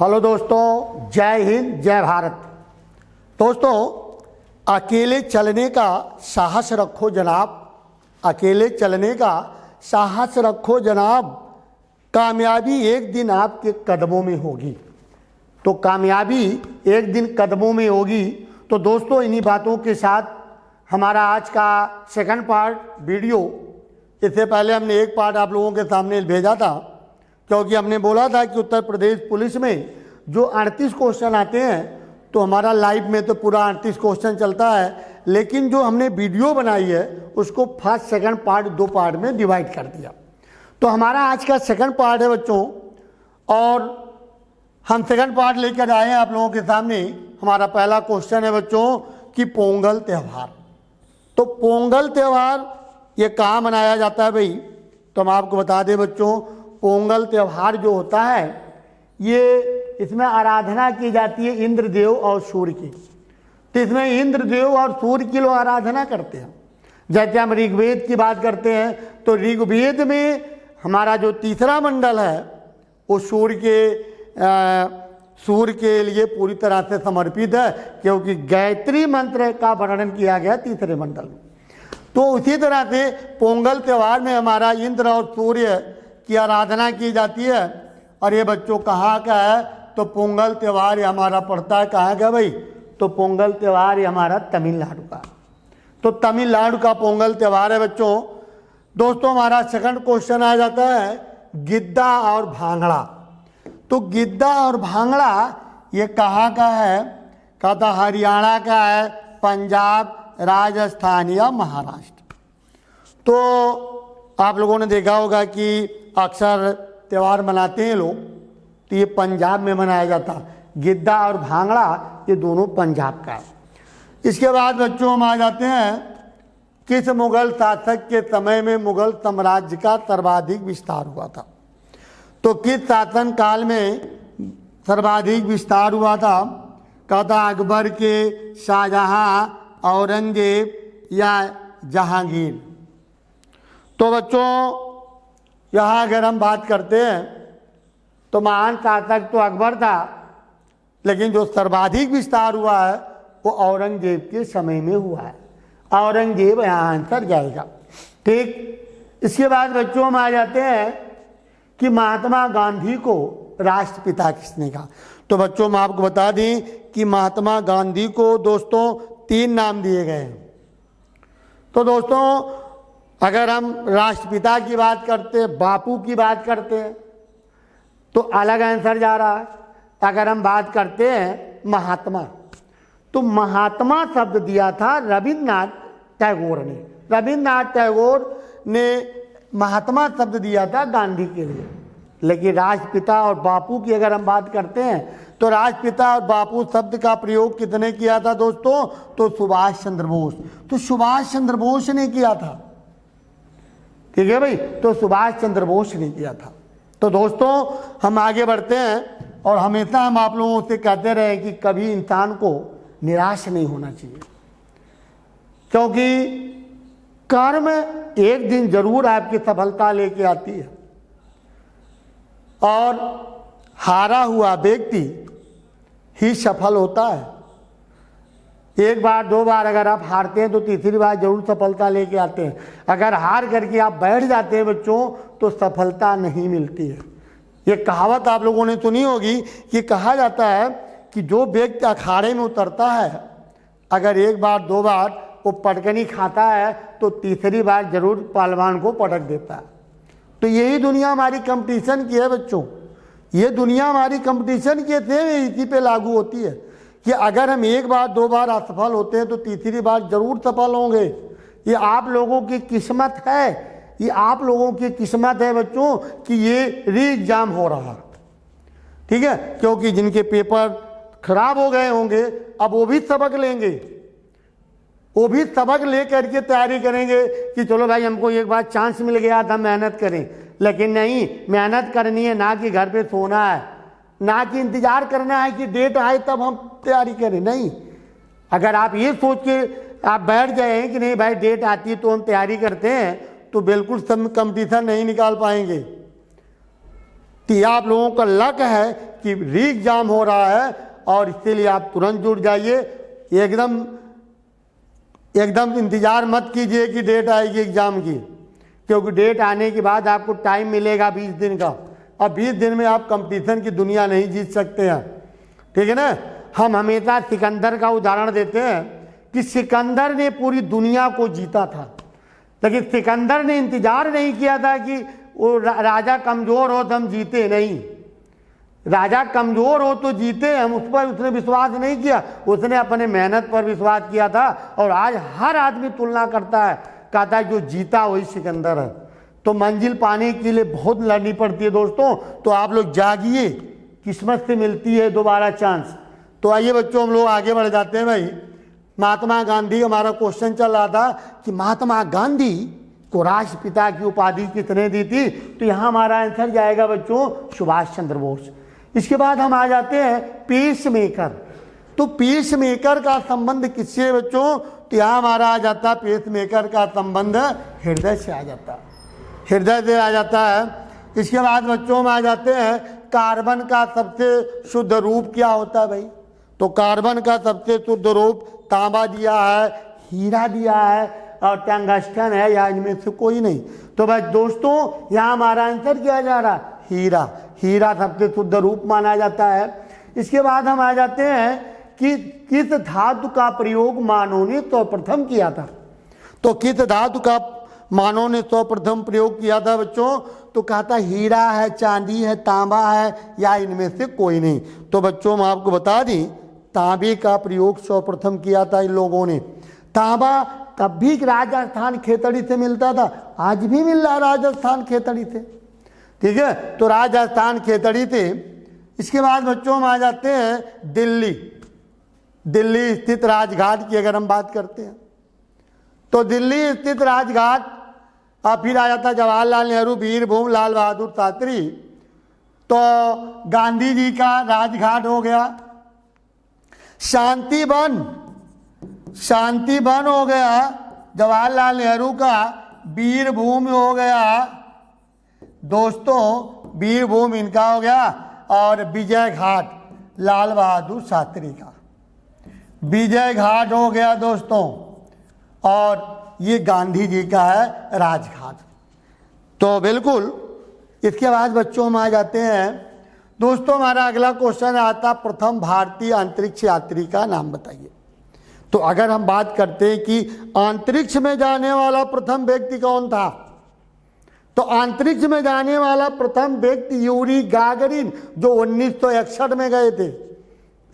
Hello दोस्तों, जय हिंद जय भारत। दोस्तों, अकेले चलने का साहस रखो जनाब, अकेले चलने का साहस रखो जनाब। कामयाबी एक दिन आपके कदमों में होगी, तो कामयाबी एक दिन कदमों में होगी। तो दोस्तों, इन्हीं बातों के साथ हमारा आज का सेकंड पार्ट वीडियो, इससे पहले हमने एक पार्ट आप लोगों के सामने भेजा था, क्योंकि हमने बोला था कि उत्तर प्रदेश पुलिस में जो 38 क्वेश्चन आते हैं, तो हमारा लाइव में तो पूरा 38 क्वेश्चन चलता है, लेकिन जो हमने वीडियो बनाई है उसको फर्स्ट सेकंड पार्ट दो पार्ट में डिवाइड कर दिया। तो हमारा आज का सेकंड पार्ट है बच्चों, और हम सेकंड पार्ट लेकर आए हैं आप लोगों के सामने। हमारा पहला क्वेश्चन है बच्चों कि पोंगल त्यौहार। तो पोंगल त्यौहार ये कहाँ मनाया जाता है भाई? तो हम आपको बता दें बच्चों, पोंगल त्यौहार जो होता है ये इसमें आराधना की जाती है इंद्रदेव और सूर्य की। तो इसमें इंद्रदेव और सूर्य की लोग आराधना करते हैं। जैसे हम ऋग्वेद की बात करते हैं, तो ऋग्वेद में हमारा जो तीसरा मंडल है वो सूर्य के लिए पूरी तरह से समर्पित है, क्योंकि गायत्री मंत्र का वर्णन किया गया तीसरे मंडल में। तो उसी तरह से पोंगल त्यौहार में हमारा इंद्र और सूर्य की आराधना की जाती है। और ये बच्चों कहाँ का है? तो पोंगल त्यौहार ये हमारा पड़ता है कहाँ का भाई? तो पोंगल त्यौहार ये हमारा तमिलनाडु का। तो तमिलनाडु का पोंगल त्यौहार है बच्चों। दोस्तों, हमारा सेकंड क्वेश्चन आ जाता है गिद्दा और भांगड़ा। तो गिद्दा और भांगड़ा ये कहाँ का है? कहता हरियाणा का है, पंजाब, राजस्थान या महाराष्ट्र। तो आप लोगों ने देखा होगा कि अक्सर त्यौहार मनाते हैं लोग, तो ये पंजाब में मनाया जाता है। गिद्दा और भांगड़ा ये दोनों पंजाब का है। इसके बाद बच्चों हम आ जाते हैं किस मुगल शासक के समय में मुगल साम्राज्य का सर्वाधिक विस्तार हुआ था? तो किस शासन काल में सर्वाधिक विस्तार हुआ था? कहता अकबर के, शाहजहां, औरंगजेब या जहांगीर। तो बच्चों, यहाँ अगर हम बात करते हैं तो महान शासक तो अकबर था, लेकिन जो सर्वाधिक विस्तार हुआ है वो औरंगजेब के समय में हुआ है। औरंगजेब यहाँ आंसर जाएगा। ठीक। इसके बाद बच्चों हम आ जाते हैं कि महात्मा गांधी को राष्ट्रपिता किसने कहा? तो बच्चों हम आपको बता दें कि महात्मा गांधी को दोस्तों 3 नाम दिए गए हैं। तो दोस्तों, अगर हम राष्ट्रपिता की बात करते हैं, बापू की बात करते हैं, तो अलग आंसर जा रहा है। अगर हम बात करते हैं महात्मा, तो महात्मा शब्द दिया था रविन्द्रनाथ टैगोर ने। रविन्द्रनाथ टैगोर ने महात्मा शब्द दिया था गांधी के लिए। लेकिन राष्ट्रपिता और बापू की अगर हम बात करते हैं, तो राष्ट्रपिता और बापू शब्द का प्रयोग किसने किया था दोस्तों? तो सुभाष चंद्र बोस। तो सुभाष चंद्र बोस ने किया था। ठीक है भाई, तो सुभाष चंद्र बोस ने किया था। तो दोस्तों, हम आगे बढ़ते हैं, और हमेशा हम आप लोगों से कहते रहे कि कभी इंसान को निराश नहीं होना चाहिए, क्योंकि कर्म एक दिन जरूर आपकी सफलता लेके आती है, और हारा हुआ व्यक्ति ही सफल होता है। एक बार दो बार अगर आप हारते हैं तो तीसरी बार जरूर सफलता लेके आते हैं। अगर हार करके आप बैठ जाते हैं बच्चों, तो सफलता नहीं मिलती है। ये कहावत आप लोगों ने सुनी होगी कि कहा जाता है कि जो व्यक्ति अखाड़े में उतरता है, अगर एक बार दो बार वो पटकनी खाता है, तो तीसरी बार जरूर पहलवान को पटक देता है। तो यही दुनिया हमारी कंपटीशन की है बच्चों। ये दुनिया हमारी कंपटीशन के थे, इसी पे लागू होती है कि अगर हम एक बार दो बार असफल होते हैं तो तीसरी बार जरूर सफल होंगे। ये आप लोगों की किस्मत है, ये आप लोगों की किस्मत है बच्चों कि ये री एग्जाम हो रहा है। ठीक है, क्योंकि जिनके पेपर खराब हो गए होंगे, अब वो भी सबक लेंगे, वो भी सबक ले करके तैयारी करेंगे कि चलो भाई हमको एक बार चांस मिल गया था, मेहनत करें। लेकिन नहीं, मेहनत करनी है, ना कि घर पे सोना है, ना कि इंतजार करना है कि डेट आए तब हम तैयारी करें। नहीं, अगर आप ये सोच के आप बैठ जाए कि नहीं भाई डेट आती है तो हम तैयारी करते हैं, तो बिल्कुल सब कंपटीशन नहीं निकाल पाएंगे। कि आप लोगों का लक है कि री एग्जाम हो रहा है और इसीलिए आप तुरंत जुड़ जाइए। एकदम इंतज़ार मत कीजिए कि डेट आएगी एग्ज़ाम की, क्योंकि डेट आने के बाद आपको टाइम मिलेगा 20 दिन का, और 20 दिन में आप कंपटीशन की दुनिया नहीं जीत सकते हैं, ठीक है ना। हम हमेशा सिकंदर का उदाहरण देते हैं कि सिकंदर ने पूरी दुनिया को जीता था, लेकिन सिकंदर ने इंतजार नहीं किया था कि वो राजा कमज़ोर हो तो हम जीते नहीं। राजा कमज़ोर हो तो जीते, हम उस पर उसने विश्वास नहीं किया, उसने अपने मेहनत पर विश्वास किया था। और आज हर आदमी तुलना करता है, कहता है जो जीता वही सिकंदर है। तो मंजिल पाने के लिए बहुत लड़नी पड़ती है दोस्तों। तो आप लोग जागिए, किस्मत से मिलती है दोबारा चांस। तो आइए बच्चों, हम लोग आगे बढ़ जाते हैं। भाई महात्मा गांधी, हमारा क्वेश्चन चल रहा था कि महात्मा गांधी को राष्ट्रपिता की उपाधि किसने दी थी। तो यहाँ हमारा आंसर जाएगा बच्चों सुभाष चंद्र बोस। इसके बाद हम आ जाते हैं पीस मेकर। तो पीस मेकर का संबंध किससे है बच्चों। तो यहाँ हमारा आ जाता है पीस मेकर का संबंध हृदय से आ जाता है, हृदय से आ जाता है। इसके बाद बच्चों में आ जाते हैं कार्बन का सबसे शुद्ध रूप क्या होता है भाई। तो कार्बन का सबसे शुद्ध रूप तांबा दिया है, हीरा दिया है और टंगस्टन है, या इनमें से कोई नहीं। तो भाई दोस्तों यहाँ हमारा आंसर क्या जा रहा, हीरा। हीरा सबसे शुद्ध रूप माना जाता है। इसके बाद हम आ जाते हैं कि किस धातु का प्रयोग मानव ने सर्वप्रथम किया था। तो किस धातु का मानव ने सर्वप्रथम प्रयोग किया था बच्चों। तो कहता हीरा है, चांदी है, तांबा है, या इनमें से कोई नहीं। तो बच्चों मैं आपको बता दी तांबे का प्रयोग सर्वप्रथम किया था इन लोगों ने। तांबा तब भी राजस्थान खेतड़ी से मिलता था, आज भी मिल रहा है राजस्थान खेतड़ी से, ठीक है। तो राजस्थान खेतड़ी थे। इसके बाद बच्चों हम आ जाते हैं दिल्ली। दिल्ली स्थित राजघाट की अगर हम बात करते हैं तो दिल्ली स्थित राजघाट, और फिर आ जाता जवाहरलाल नेहरू, वीरभूम, लाल बहादुर शास्त्री। तो गांधी जी का राजघाट हो गया, शांतिवन, शांतिवन हो गया जवाहरलाल नेहरू का, वीरभूम हो गया दोस्तों, वीरभूम इनका हो गया, और विजय घाट लाल बहादुर शास्त्री का, विजय घाट हो गया दोस्तों, और ये गांधी जी का है राजघाट। तो बिल्कुल। इसके बाद बच्चों हम आ जाते हैं दोस्तों, हमारा अगला क्वेश्चन आता प्रथम भारतीय अंतरिक्ष यात्री का नाम बताइए। तो अगर हम बात करते हैं कि अंतरिक्ष में जाने वाला प्रथम व्यक्ति कौन था, तो अंतरिक्ष में जाने वाला प्रथम व्यक्ति यूरी गागरिन, जो 1961 में गए थे,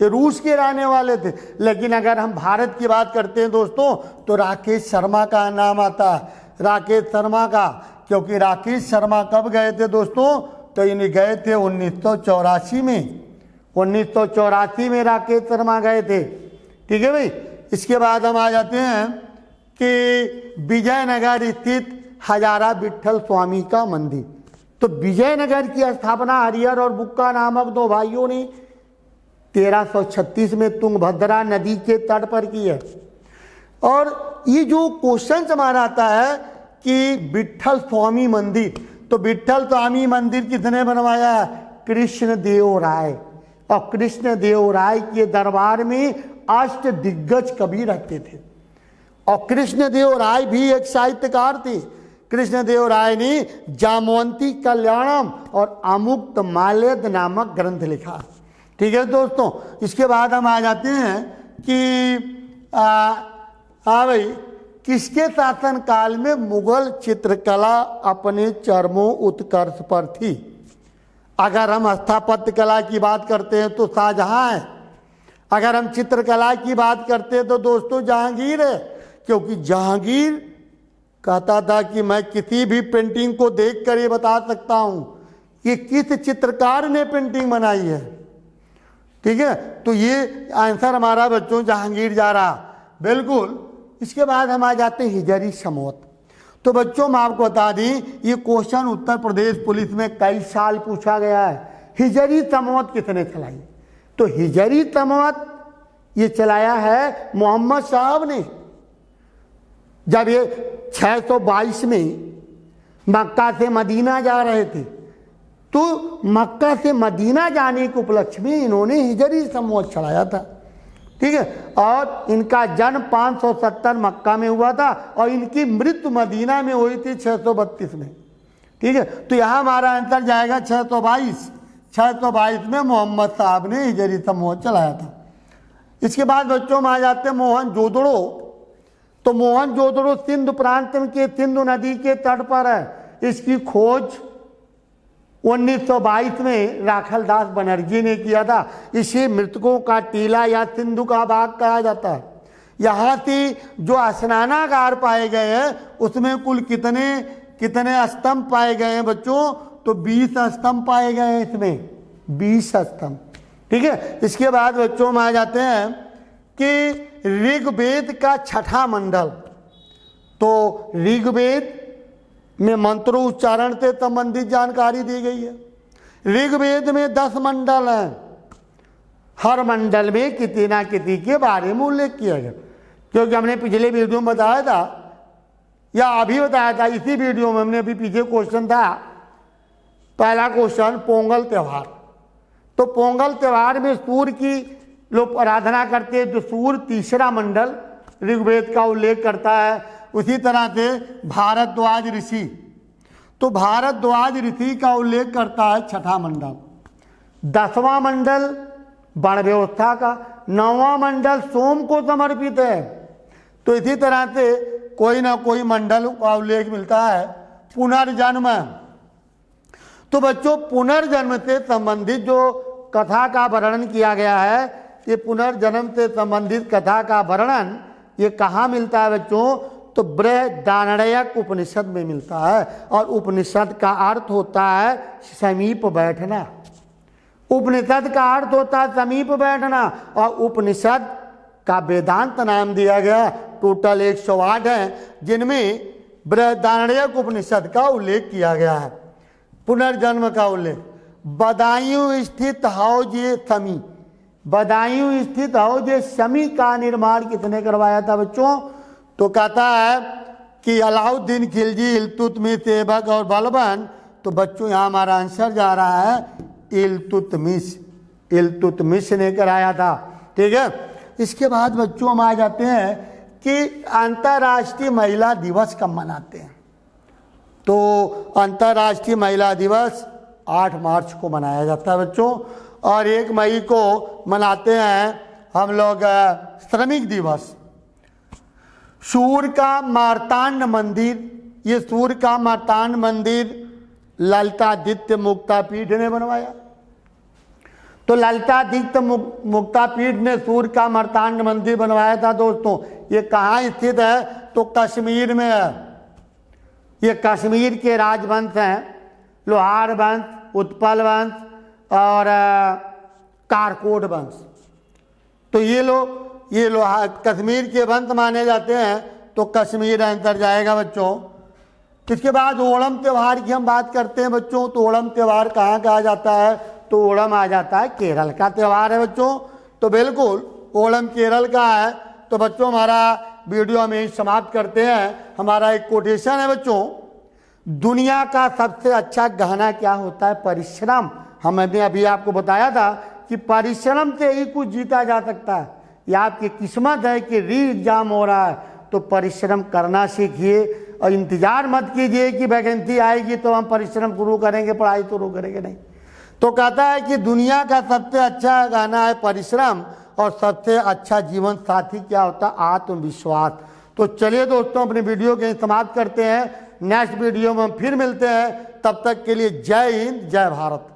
ये रूस के रहने वाले थे। लेकिन अगर हम भारत की बात करते हैं दोस्तों, तो राकेश शर्मा का नाम आता है, राकेश शर्मा का। क्योंकि राकेश शर्मा कब गए थे दोस्तों, तो इन्हें गए थे 1984 में, 1984 में राकेश शर्मा गए थे, ठीक है भाई। इसके बाद हम आ जाते हैं कि विजयनगर स्थित हजारा विट्ठल स्वामी का मंदिर। तो विजयनगर की स्थापना हरिहर और बुक्का नामक दो भाइयों ने 1336 में तुंगभद्रा नदी के तट पर की है। और ये जो क्वेश्चन हमारा आता है कि विट्ठल स्वामी मंदिर, तो विट्ठल स्वामी मंदिर किसने बनवाया है, कृष्णदेव राय। और कृष्णदेव राय के दरबार में अष्ट दिग्गज कवि रहते थे, और कृष्णदेव राय भी एक साहित्यकार थे। कृष्णदेव राय ने जामवंती कल्याणम और अमुक्त माल्यद नामक ग्रंथ लिखा, ठीक है दोस्तों। इसके बाद हम आ जाते हैं कि भाई किसके शासन काल में मुगल चित्रकला अपने चरमों उत्कर्ष पर थी। अगर हम स्थापत्य कला की बात करते हैं तो शाहजहां है, अगर हम चित्रकला की बात करते हैं तो दोस्तों जहांगीर है। क्योंकि जहांगीर कहता था कि मैं किसी भी पेंटिंग को देखकर ये बता सकता हूं कि किस चित्रकार ने पेंटिंग बनाई है, ठीक है। तो ये आंसर हमारा बच्चों जहांगीर जा रहा, बिल्कुल। इसके बाद हम आ जाते हैं हिजरी समौत। तो बच्चों मैं आपको बता दी, ये क्वेश्चन उत्तर प्रदेश पुलिस में कई साल पूछा गया है। हिजरी समौत किसने चलाई, तो हिजरी समौत ये चलाया है मोहम्मद साहब ने। जब ये 622 में मक्का से मदीना जा रहे थे, तो मक्का से मदीना जाने के उपलक्ष्य में इन्होंने हिजरी समूह चढ़ाया था, ठीक है। और इनका जन्म 570 मक्का में हुआ था और इनकी मृत्यु मदीना में हुई थी 632 में, ठीक है। तो यहाँ हमारा आंसर जाएगा 622 में मोहम्मद साहब ने हिजरी समूह चलाया था। इसके बाद बच्चों में आ जाते हैं मोहनजोदड़ो। तो मोहनजोदड़ो सिंधु प्रांत के सिंधु नदी के तट पर है। इसकी खोज 1922 में राखलदास बनर्जी ने किया था। इसे मृतकों का टीला या सिंधु का बाग कहा जाता है। यहाँ से जो स्नानागार पाए गए हैं उसमें कुल कितने स्तंभ पाए गए हैं बच्चों? तो 20 स्तंभ पाए गए हैं इसमें, 20 स्तंभ, ठीक है। इसके बाद बच्चों में आ जाते हैं कि ऋग्वेद का छठा मंडल। तो ऋग्वेद में मंत्रों उच्चारण से संबंधित जानकारी दी गई है। ऋग्वेद में 10 मंडल हैं। हर मंडल में किसी ना किसी के बारे में उल्लेख किया गया, क्योंकि हमने पिछले वीडियो में बताया था या अभी बताया था, इसी वीडियो में हमने अभी पीछे क्वेश्चन था, पहला क्वेश्चन पोंगल त्यौहार। तो पोंगल त्यौहार में सूर्य की लोग आराधना करते हैं, जो सूर्य तीसरा मंडल ऋग्वेद का उल्लेख करता है। उसी तरह से भारद्वाज ऋषि, तो भारद्वाज ऋषि का उल्लेख करता है छठा मंडल। 10वां मंडल वर्ण व्यवस्था का, 9वां मंडल सोम को समर्पित है। तो इसी तरह से कोई ना कोई मंडल का उल्लेख मिलता है। पुनर्जन्म, तो बच्चों पुनर्जन्म से संबंधित जो कथा का वर्णन किया गया है, ये पुनर्जन्म से संबंधित कथा का वर्णन ये कहाँ मिलता है बच्चों? तो बृहदारण्यक उपनिषद में मिलता है। और उपनिषद का अर्थ होता है समीप बैठना। उपनिषद का अर्थ होता है समीप बैठना, और उपनिषद का वेदांत नाम दिया गया। टोटल 108 हैं, जिनमें बृहदारण्यक उपनिषद का उल्लेख किया गया है, पुनर्जन्म का उल्लेख। बदायूं स्थित हौज समी, बदायूं स्थित हौज समी का निर्माण किसने करवाया था बच्चों? तो कहता है कि अलाउद्दीन खिलजी, इल्तुतमिश ऐबक और बलबन। तो बच्चों यहाँ हमारा आंसर जा रहा है इल्तुतमिश ने कराया था, ठीक है। इसके बाद बच्चों हम आ जाते हैं कि अंतर्राष्ट्रीय महिला दिवस कब मनाते हैं? तो अंतर्राष्ट्रीय महिला दिवस 8 मार्च को मनाया जाता है बच्चों। और 1 मई को मनाते हैं हम लोग श्रमिक दिवस। सूर्य का मार्तांड मंदिर, ये सूर्य का मार्तांड मंदिर ललितादित्य मुक्तापीठ ने बनवाया। तो ललितादित्य मुक्तापीठ ने सूर्य का मार्तांड मंदिर बनवाया था दोस्तों। ये कहाँ स्थित है? तो कश्मीर में है। ये कश्मीर के राजवंश हैं, लोहार वंश, उत्पल वंश और कारकोट वंश। तो ये लोग कश्मीर के वंश माने जाते हैं, तो कश्मीर आंसर जाएगा बच्चों। इसके बाद ओणम त्यौहार की हम बात करते हैं बच्चों। तो ओणम त्यौहार कहाँ कहा जाता है? तो ओणम आ जाता है केरल का त्यौहार है बच्चों। तो बिल्कुल ओणम केरल का है। तो बच्चों हमारा वीडियो में ही समाप्त करते हैं। हमारा एक कोटेशन है बच्चों, दुनिया का सबसे अच्छा गहना क्या होता है? परिश्रम। हमने अभी आपको बताया था कि परिश्रम से ही कुछ जीता जा सकता है। या आपकी किस्मत है कि री एग्जाम हो रहा है, तो परिश्रम करना सीखिए और इंतजार मत कीजिए कि वैकेंसी आएगी तो हम परिश्रम शुरू करेंगे, पढ़ाई शुरू करेंगे, नहीं। तो कहता है कि दुनिया का सबसे अच्छा गहना है परिश्रम, और सबसे अच्छा जीवन साथी क्या होता है? आत्मविश्वास। तो चलिए दोस्तों अपनी वीडियो के समाप्त करते हैं। नेक्स्ट वीडियो में हम फिर मिलते हैं। तब तक के लिए जय हिंद, जय भारत।